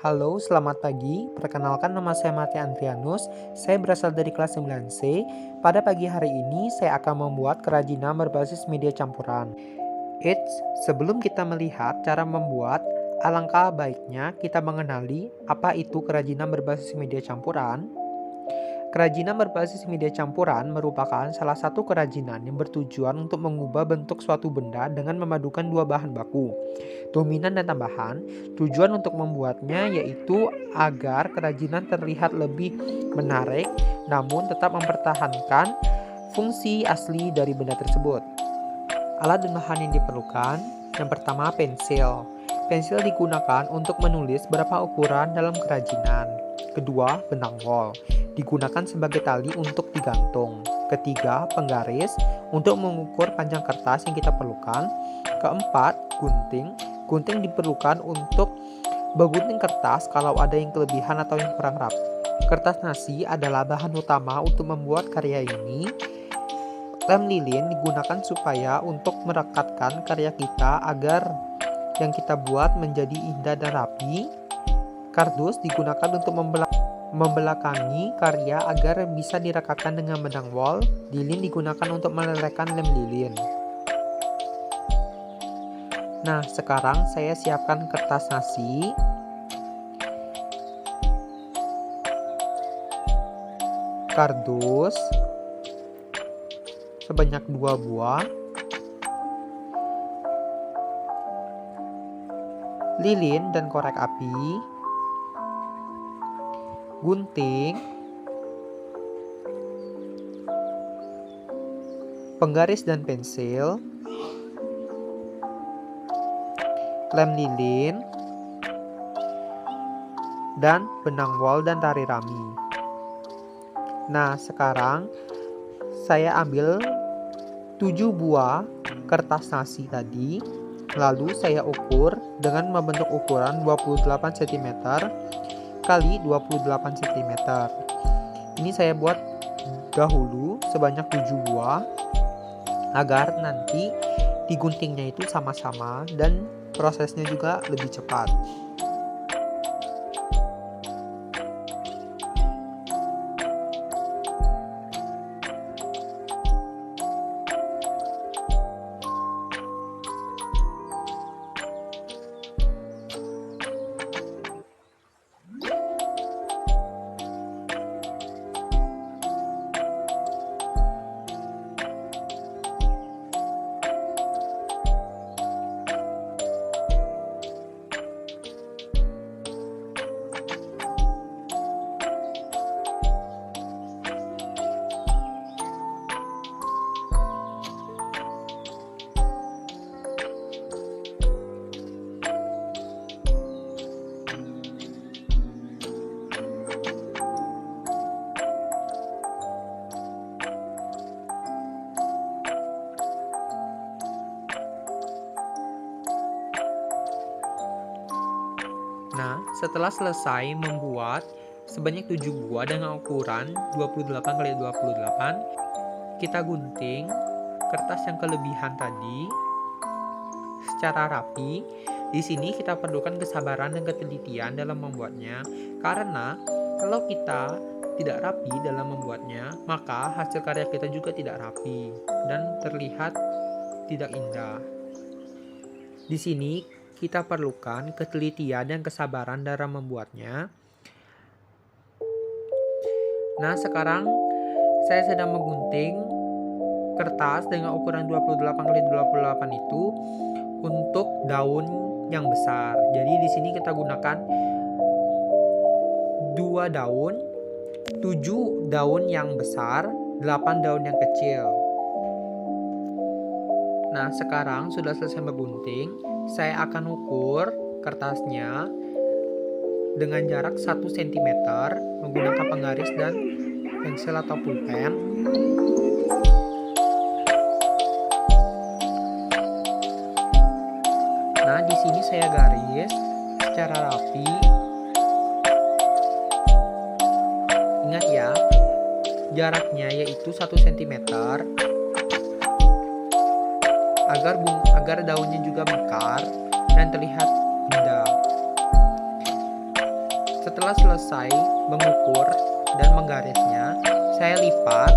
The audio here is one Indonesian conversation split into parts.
Halo, selamat pagi. Perkenalkan nama saya Mati Andrianus. Saya berasal dari kelas 9C. Pada pagi hari ini saya akan membuat kerajinan berbasis media campuran. Eits, sebelum kita melihat cara membuat, alangkah baiknya kita mengenali apa itu kerajinan berbasis media campuran. Kerajinan berbasis media campuran merupakan salah satu kerajinan yang bertujuan untuk mengubah bentuk suatu benda dengan memadukan dua bahan baku, dominan dan tambahan. Tujuan untuk membuatnya yaitu agar kerajinan terlihat lebih menarik, namun tetap mempertahankan fungsi asli dari benda tersebut. Alat dan bahan yang diperlukan, yang pertama pensil. Pensil digunakan untuk menulis berapa ukuran dalam kerajinan. Kedua, benang wol, digunakan sebagai tali untuk digantung. Ketiga, penggaris untuk mengukur panjang kertas yang kita perlukan. Keempat, gunting. Gunting diperlukan untuk menggunting kertas kalau ada yang kelebihan atau yang kurang rapi. Kertas nasi adalah bahan utama untuk membuat karya ini. Lem lilin digunakan supaya untuk merekatkan karya kita agar yang kita buat menjadi indah dan rapi. Kardus digunakan untuk membelakangi karya agar bisa direkatkan dengan benang wol. Lilin digunakan untuk melelehkan lem lilin. Nah, sekarang saya siapkan kertas nasi. Kardus sebanyak 2 buah. Lilin dan korek api. Gunting. Penggaris dan pensil. Lem lilin. Dan benang wol dan tali rami. Nah, sekarang saya ambil 7 buah kertas nasi tadi. Lalu saya ukur dengan membentuk ukuran 28 cm kali 28 cm. Ini saya buat dahulu sebanyak 7 buah agar nanti diguntingnya itu sama-sama dan prosesnya juga lebih cepat. Nah, setelah selesai membuat sebanyak 7 buah dengan ukuran 28 x 28, kita gunting kertas yang kelebihan tadi secara rapi. Di sini kita perlukan kesabaran dan ketelitian dalam membuatnya, karena kalau kita tidak rapi dalam membuatnya, maka hasil karya kita juga tidak rapi dan terlihat tidak indah. Di sini kita perlukan ketelitian dan kesabaran dalam membuatnya. Nah, sekarang saya sedang menggunting kertas dengan ukuran 28 x 28 itu untuk daun yang besar. Jadi di sini kita gunakan 2 daun, 7 daun yang besar, 8 daun yang kecil. Nah, sekarang sudah selesai menggunting. Saya akan ukur kertasnya dengan jarak 1 cm menggunakan penggaris dan pensil atau pulpen. Nah, di sini saya garis secara rapi. Ingat ya, jaraknya yaitu 1 cm agar daunnya juga mekar dan terlihat indah. Setelah selesai mengukur dan menggarisnya, saya lipat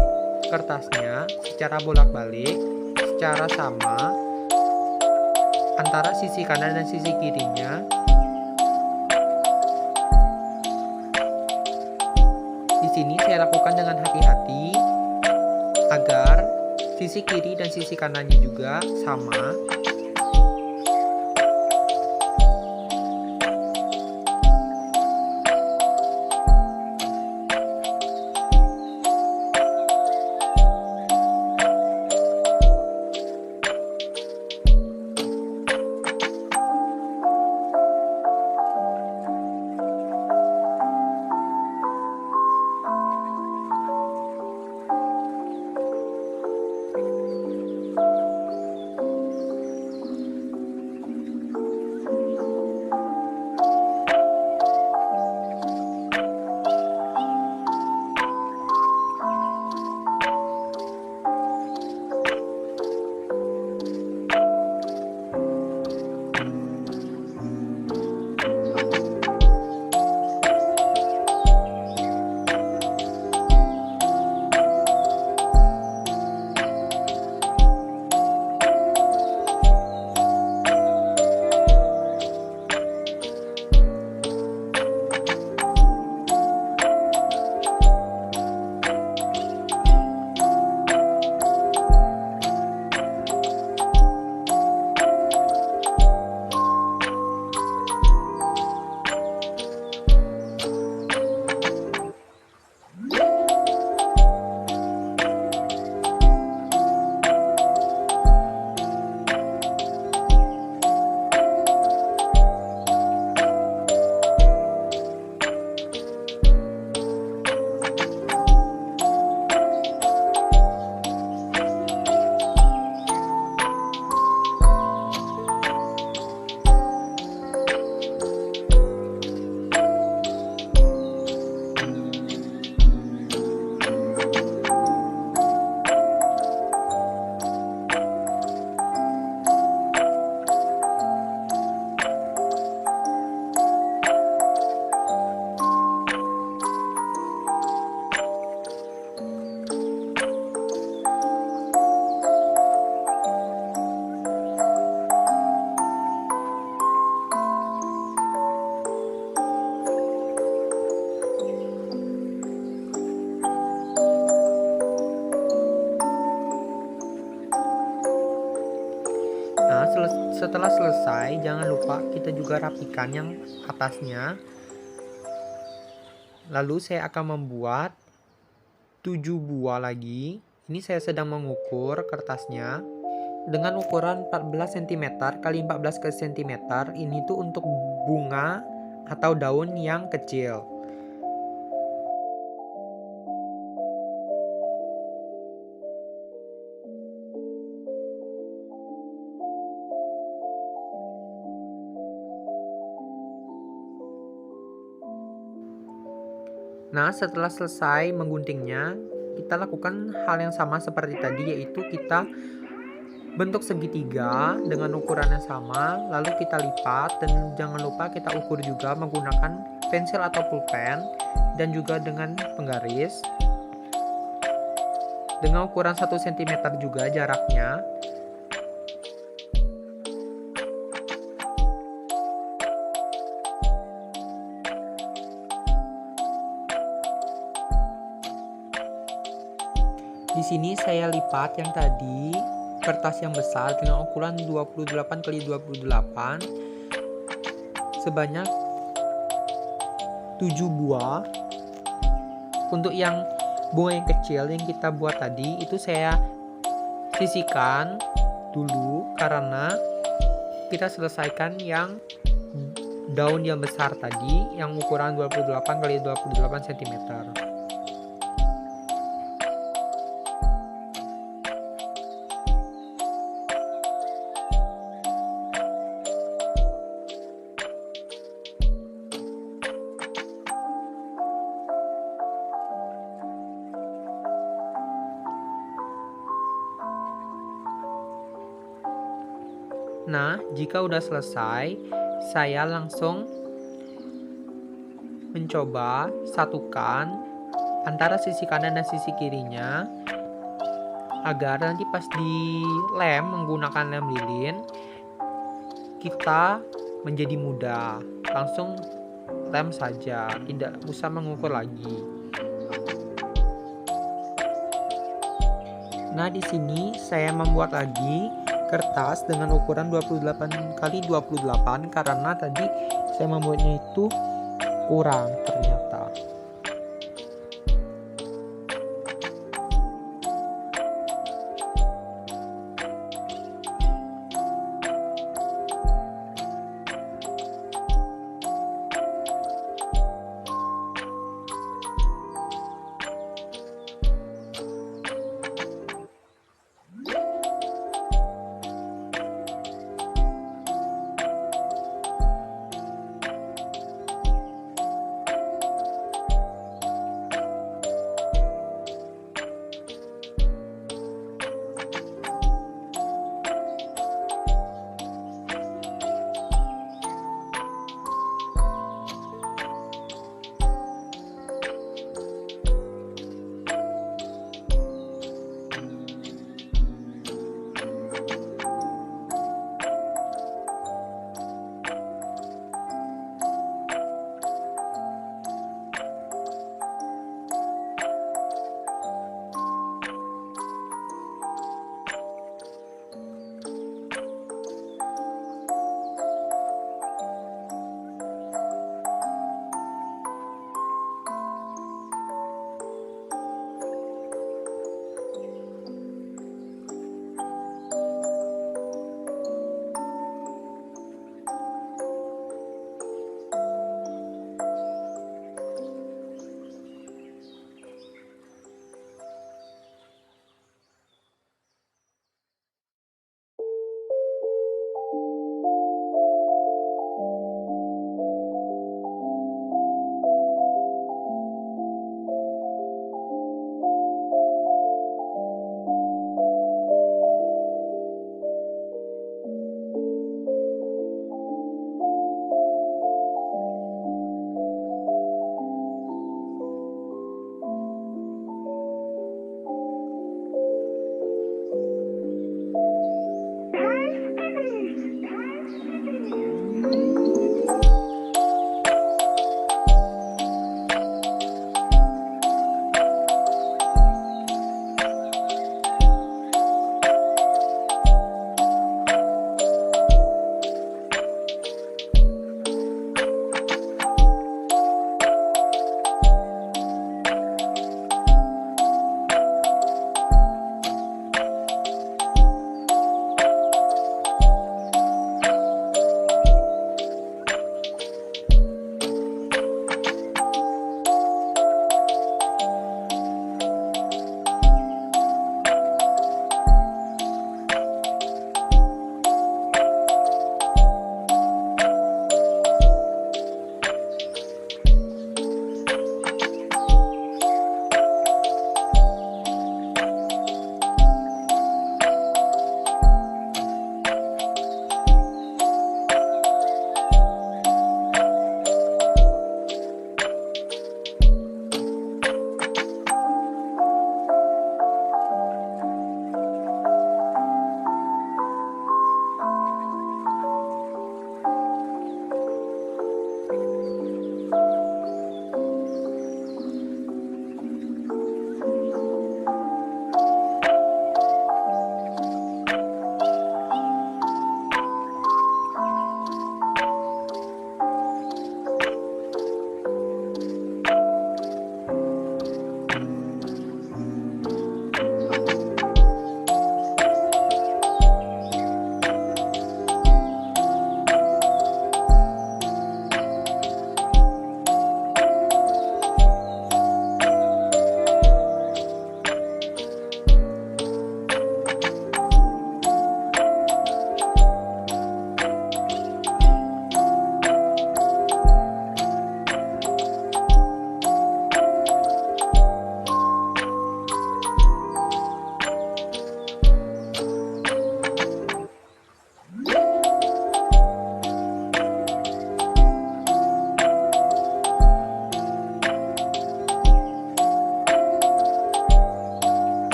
kertasnya secara bolak-balik, secara sama antara sisi kanan dan sisi kirinya. Di sini saya lakukan dengan hati-hati agar sisi kiri dan sisi kanannya juga sama. Nah, setelah selesai, jangan lupa kita juga rapikan yang atasnya. Lalu saya akan membuat 7 buah lagi. Ini saya sedang mengukur kertasnya dengan ukuran 14 cm kali 14 cm. Ini tuh untuk bunga atau daun yang kecil. Nah, setelah selesai mengguntingnya, kita lakukan hal yang sama seperti tadi, yaitu kita bentuk segitiga dengan ukuran yang sama, lalu kita lipat, dan jangan lupa kita ukur juga menggunakan pensil atau pulpen dan juga dengan penggaris dengan ukuran 1 cm juga jaraknya. Di sini saya lipat yang tadi kertas yang besar dengan ukuran 28 x 28 sebanyak 7 buah. Untuk yang bunga yang kecil yang kita buat tadi itu saya sisihkan dulu karena kita selesaikan yang daun yang besar tadi yang ukuran 28 x 28 cm. Nah, jika udah selesai, saya langsung mencoba satukan antara sisi kanan dan sisi kirinya agar nanti pas dilem menggunakan lem lilin kita menjadi mudah. Langsung lem saja, tidak usah mengukur lagi. Nah, di sini saya membuat lagi kertas dengan ukuran 28 kali 28 karena tadi saya membuatnya itu kurang ternyata.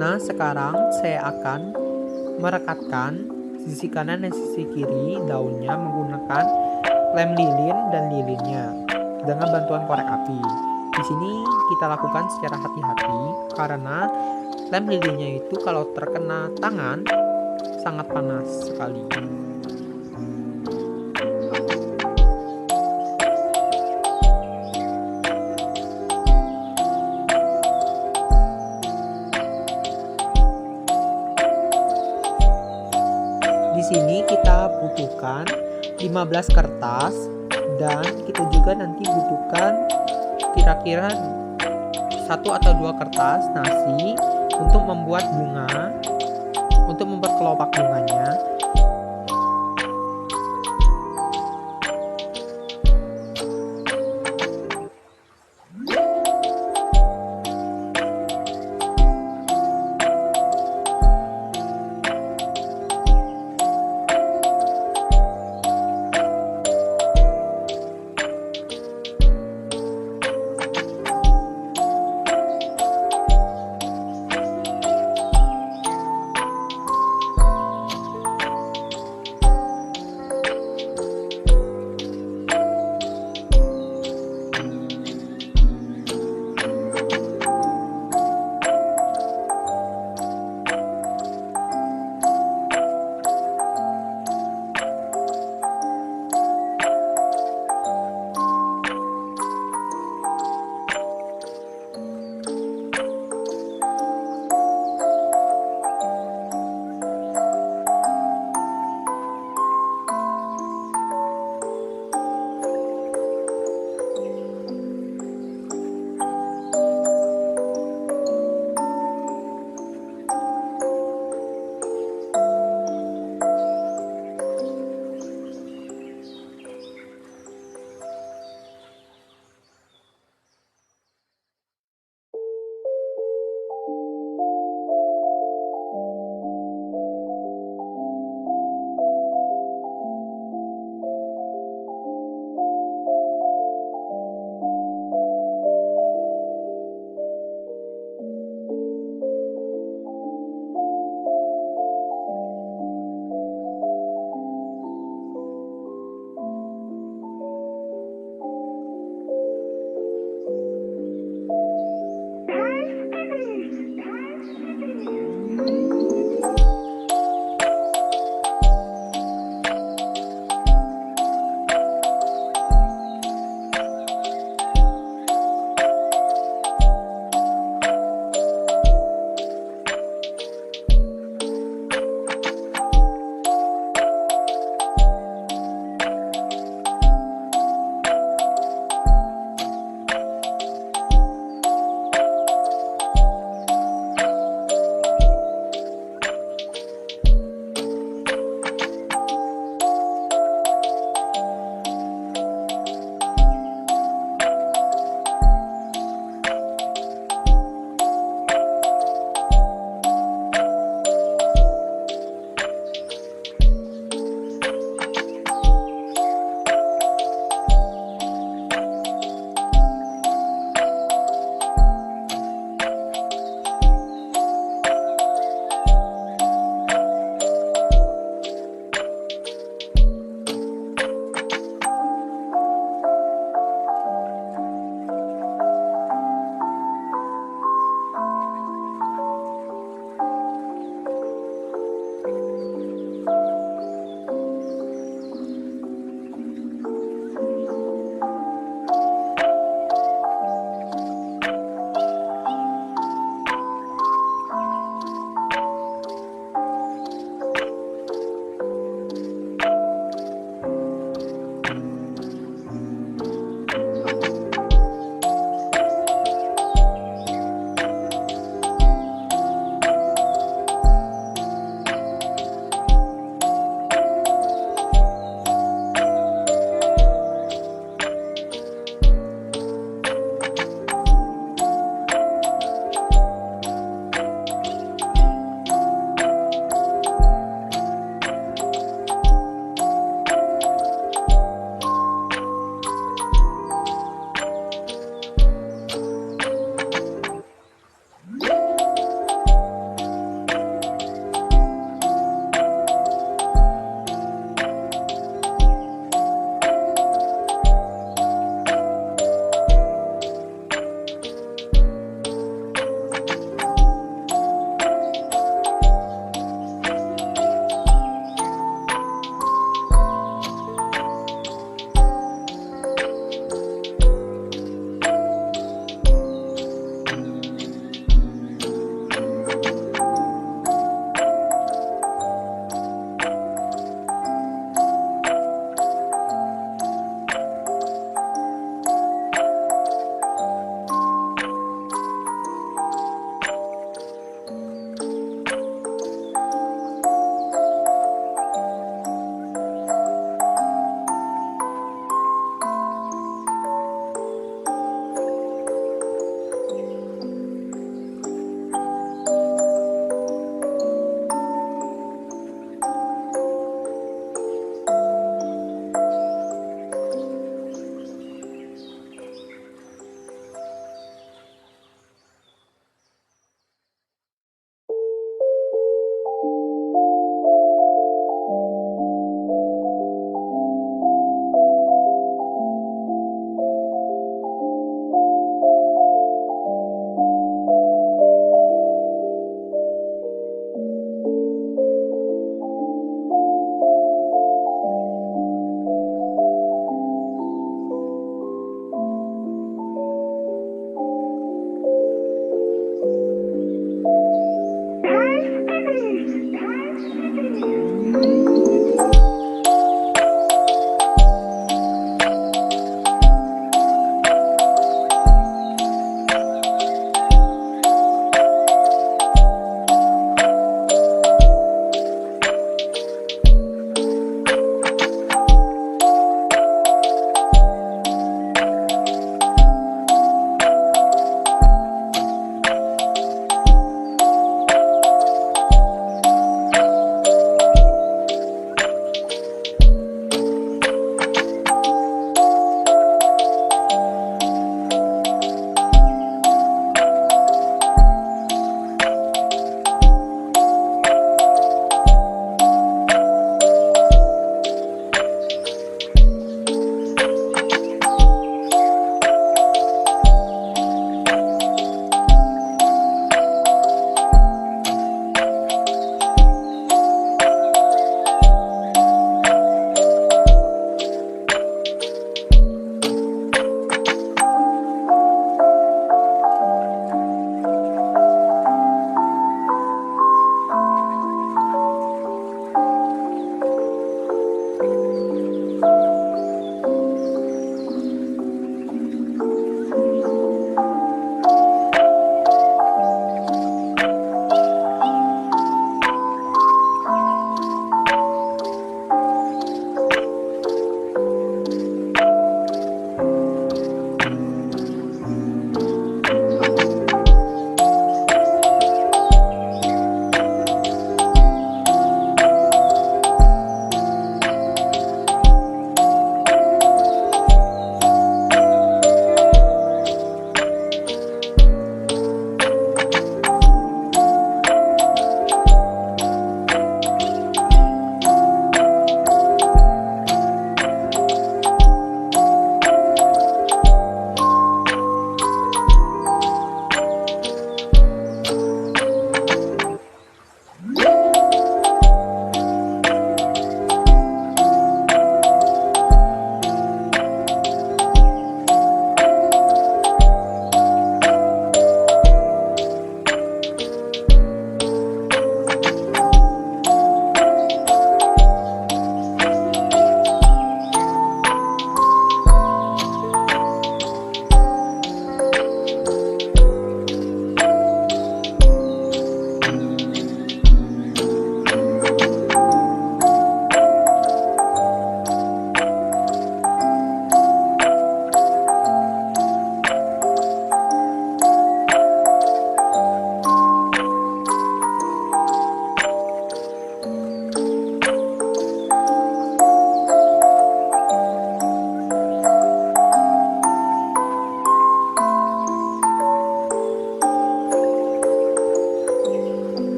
Nah, sekarang saya akan merekatkan sisi kanan dan sisi kiri daunnya menggunakan lem lilin dan lilinnya dengan bantuan korek api. Di sini kita lakukan secara hati-hati karena lem lilinnya itu kalau terkena tangan sangat panas sekali. Di sini kita butuhkan 15 kertas dan kita juga nanti butuhkan kira-kira 1 atau 2 kertas nasi untuk membuat bunga, untuk membuat kelopak bunganya.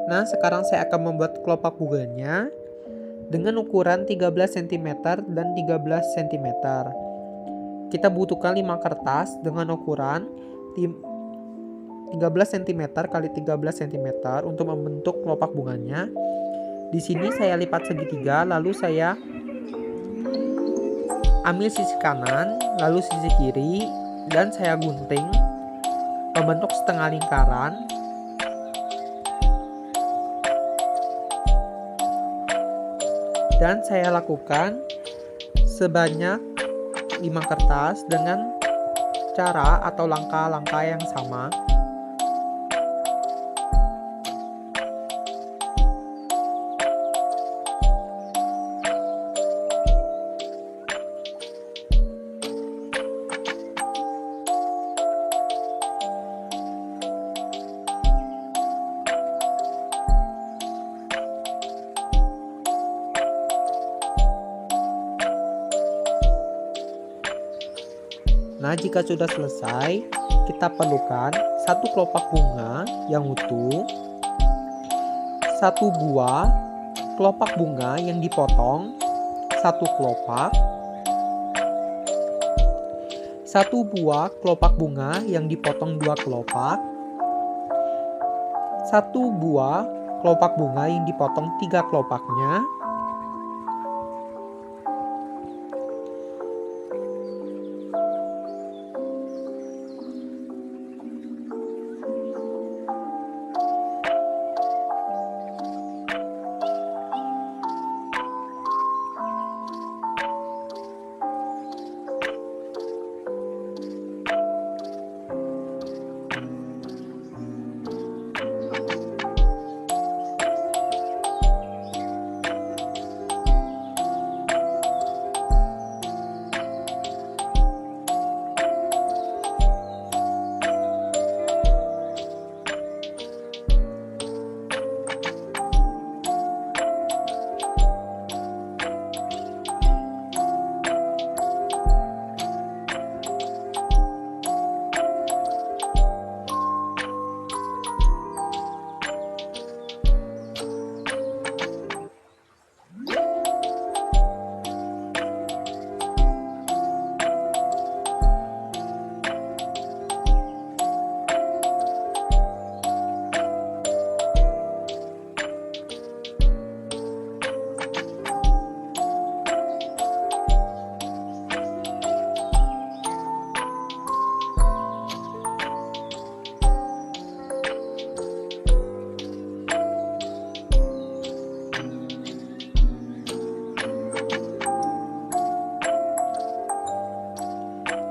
Nah, sekarang saya akan membuat kelopak bunganya dengan ukuran 13 cm dan 13 cm. Kita butuhkan 5 kertas dengan ukuran 13 cm kali 13 cm untuk membentuk kelopak bunganya. Di sini saya lipat segitiga, lalu saya ambil sisi kanan, lalu sisi kiri, dan saya gunting membentuk setengah lingkaran. Dan saya lakukan sebanyak 5 kertas dengan cara atau langkah-langkah yang sama. Nah, jika sudah selesai, kita perlukan satu kelopak bunga yang utuh, satu buah kelopak bunga yang dipotong 1 kelopak, 1 buah kelopak bunga yang dipotong 2 kelopak, 1 buah kelopak bunga yang dipotong 3 kelopaknya,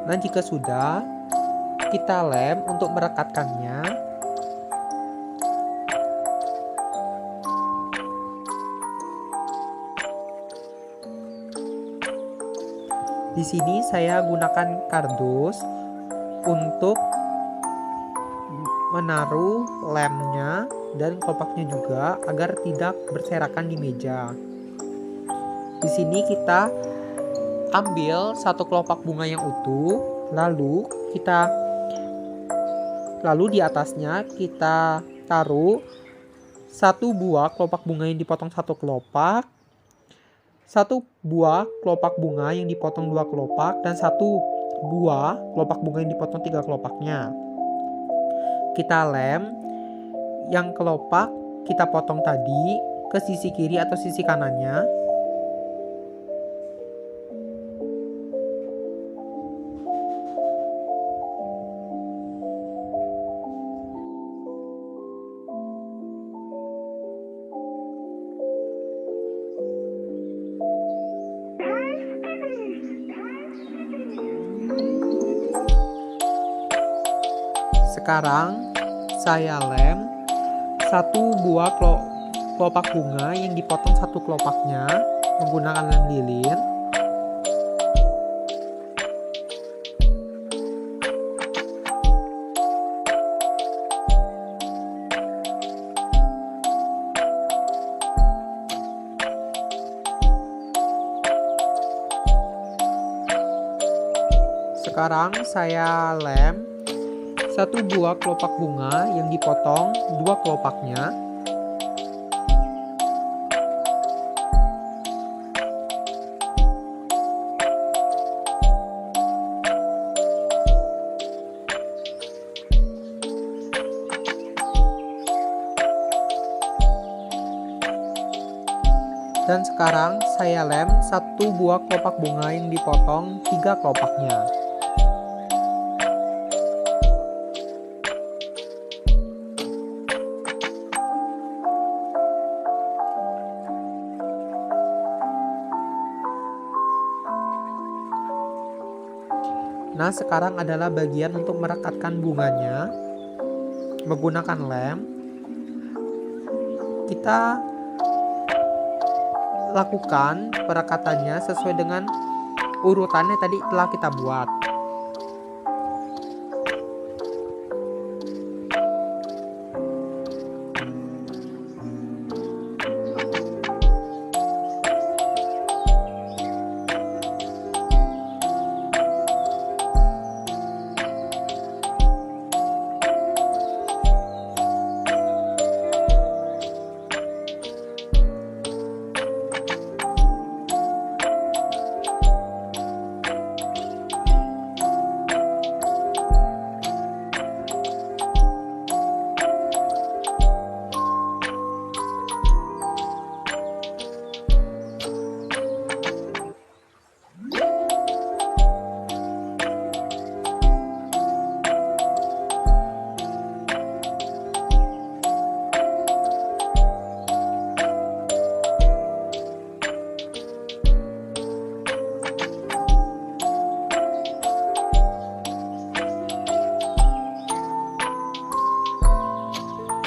Nah, jika sudah, kita lem untuk merekatkannya. Di sini saya gunakan kardus untuk menaruh lemnya dan kelopaknya juga agar tidak berserakan di meja. Di sini kita ambil 1 kelopak bunga yang utuh, lalu di atasnya kita taruh 1 buah kelopak bunga yang dipotong 1 kelopak, 1 buah kelopak bunga yang dipotong 2 kelopak, dan 1 buah kelopak bunga yang dipotong 3 kelopaknya. Kita lem yang kelopak kita potong tadi ke sisi kiri atau sisi kanannya. Sekarang saya lem 1 buah kelopak bunga yang dipotong 1 kelopaknya menggunakan lem lilin. Sekarang saya lem 1 buah kelopak bunga yang dipotong 2 kelopaknya. Dan sekarang saya lem 1 buah kelopak bunga yang dipotong 3 kelopaknya. Nah, sekarang adalah bagian untuk merekatkan bunganya menggunakan lem. Kita lakukan perekatannya sesuai dengan urutannya tadi telah kita buat.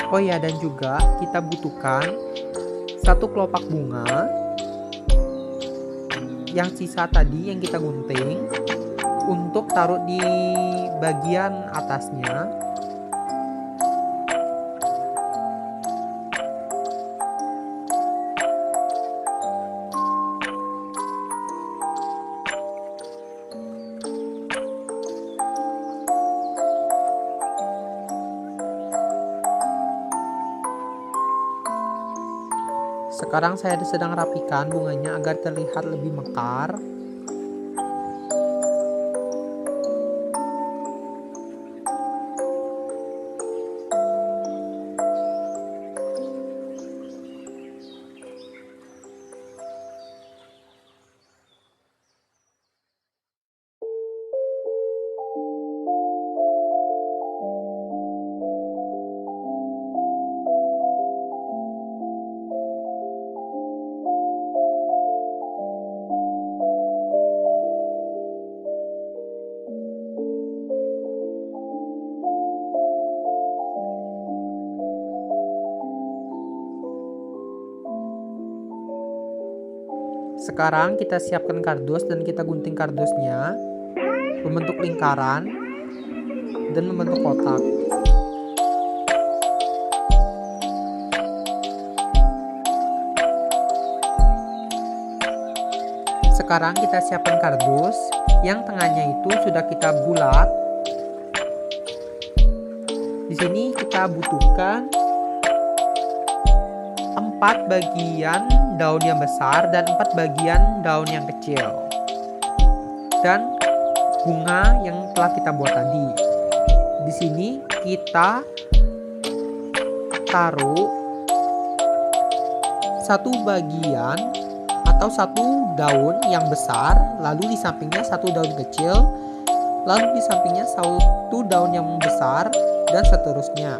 Oh ya, dan juga kita butuhkan satu kelopak bunga yang sisa tadi yang kita gunting untuk taruh di bagian atasnya. Sekarang saya sedang rapikan bunganya agar terlihat lebih mekar. Sekarang kita siapkan kardus dan kita gunting kardusnya membentuk lingkaran dan membentuk kotak. Sekarang kita siapkan kardus yang tengahnya itu sudah kita bulat. Di sini kita butuhkan 4 bagian daun yang besar dan 4 bagian daun yang kecil. Dan bunga yang telah kita buat tadi. Di sini kita taruh satu bagian atau satu daun yang besar, lalu di sampingnya satu daun kecil, lalu di sampingnya satu daun yang besar, dan seterusnya.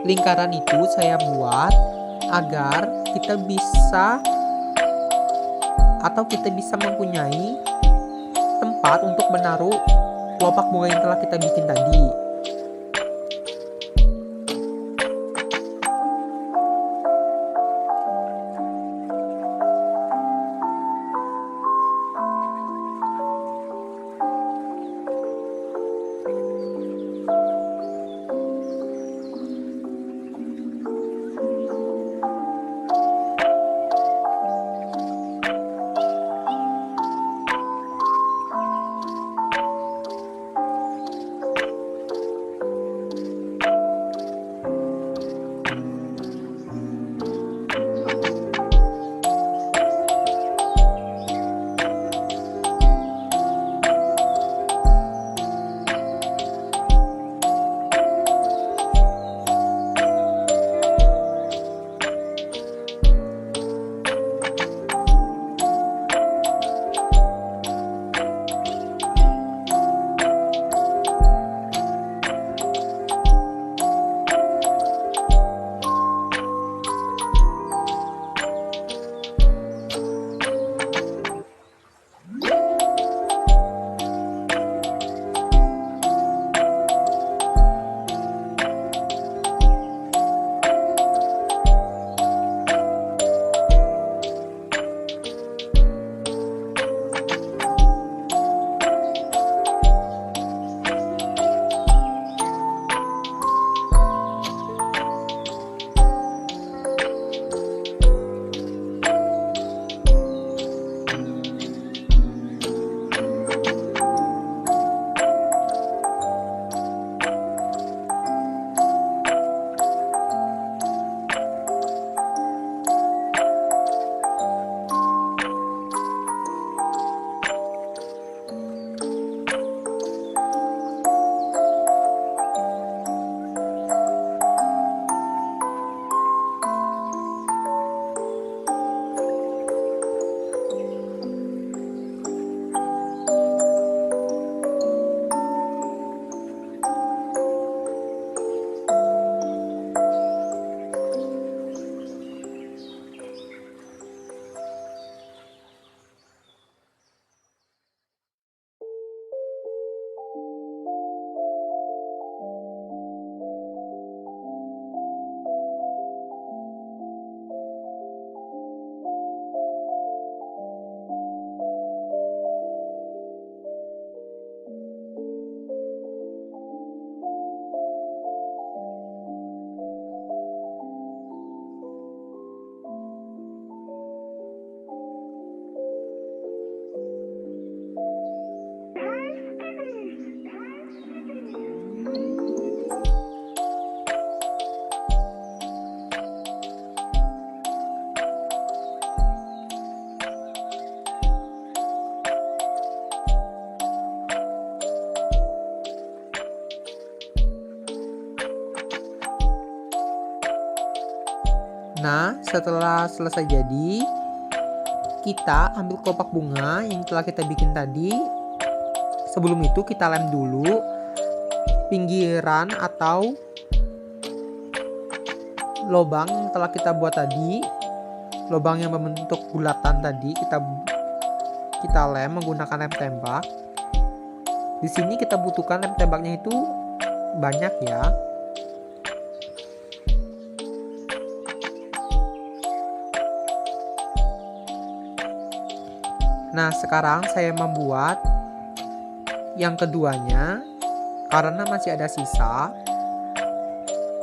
Lingkaran itu saya buat agar kita bisa mempunyai tempat untuk menaruh kelopak bunga yang telah kita bikin tadi. Nah, setelah selesai jadi, kita ambil kelopak bunga yang telah kita bikin tadi. Sebelum itu kita lem dulu pinggiran atau lubang yang telah kita buat tadi. Lubang yang membentuk bulatan tadi kita lem menggunakan lem tembak. Di sini kita butuhkan lem tembaknya itu banyak ya. Nah, sekarang saya membuat yang keduanya karena masih ada sisa.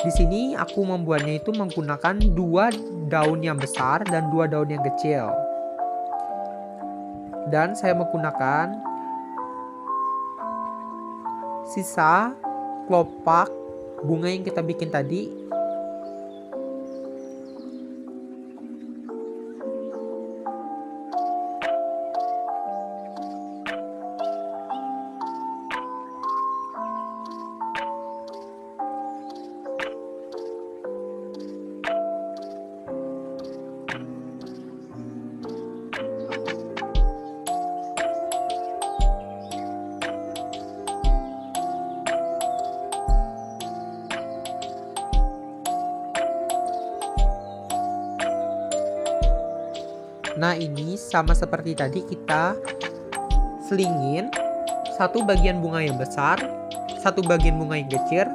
Di sini aku membuatnya itu menggunakan 2 daun yang besar dan 2 daun yang kecil. Dan saya menggunakan sisa kelopak bunga yang kita bikin tadi. Nah, ini sama seperti tadi kita selingin satu bagian bunga yang besar, satu bagian bunga yang kecil,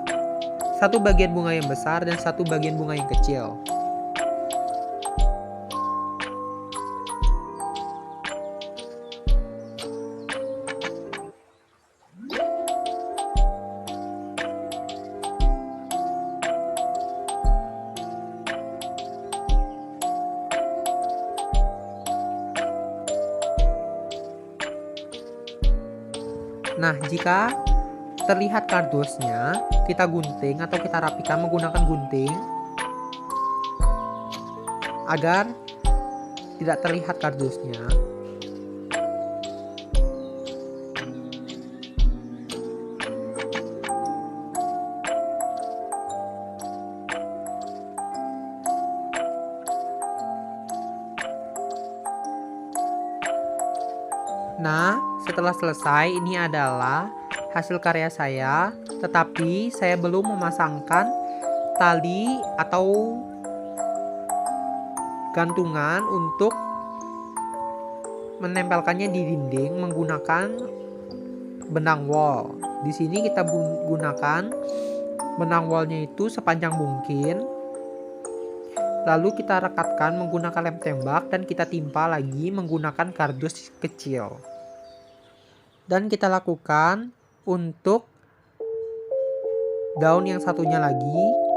satu bagian bunga yang besar, dan satu bagian bunga yang kecil. Nah, jika terlihat kardusnya, kita gunting atau kita rapikan menggunakan gunting agar tidak terlihat kardusnya. Nah, setelah selesai, ini adalah hasil karya saya, tetapi saya belum memasangkan tali atau gantungan untuk menempelkannya di dinding menggunakan benang wol. Di sini kita gunakan benang wolnya itu sepanjang mungkin. Lalu kita rekatkan menggunakan lem tembak dan kita timpa lagi menggunakan kardus kecil. Dan kita lakukan untuk daun yang satunya lagi.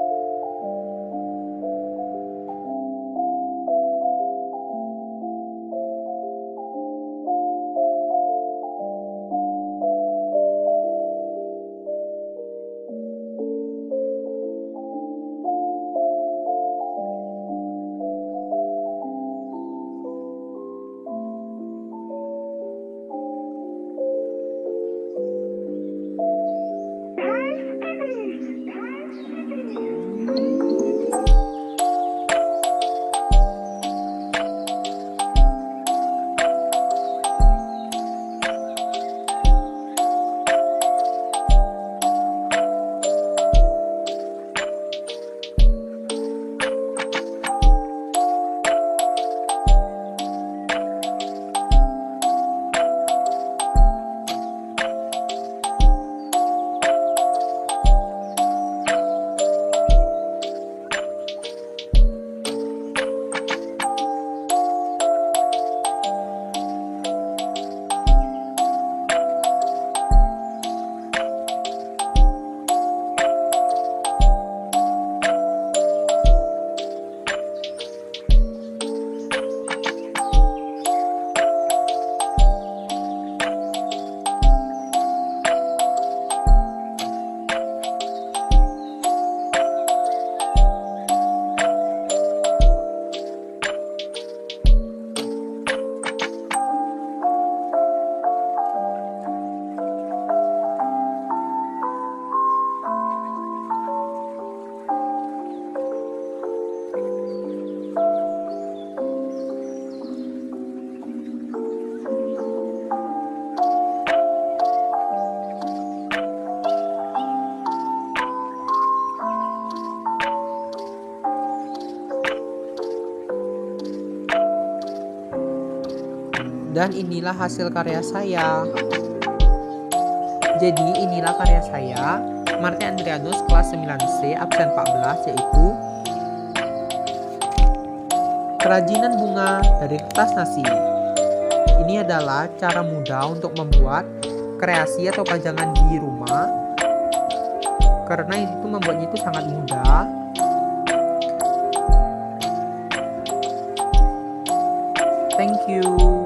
Dan inilah hasil karya saya. Jadi inilah karya saya, Marty Andrianus kelas 9C absen 14, yaitu kerajinan bunga dari kertas nasi. Ini adalah cara mudah untuk membuat kreasi atau pajangan di rumah, karena itu membuatnya itu sangat mudah. Thank you.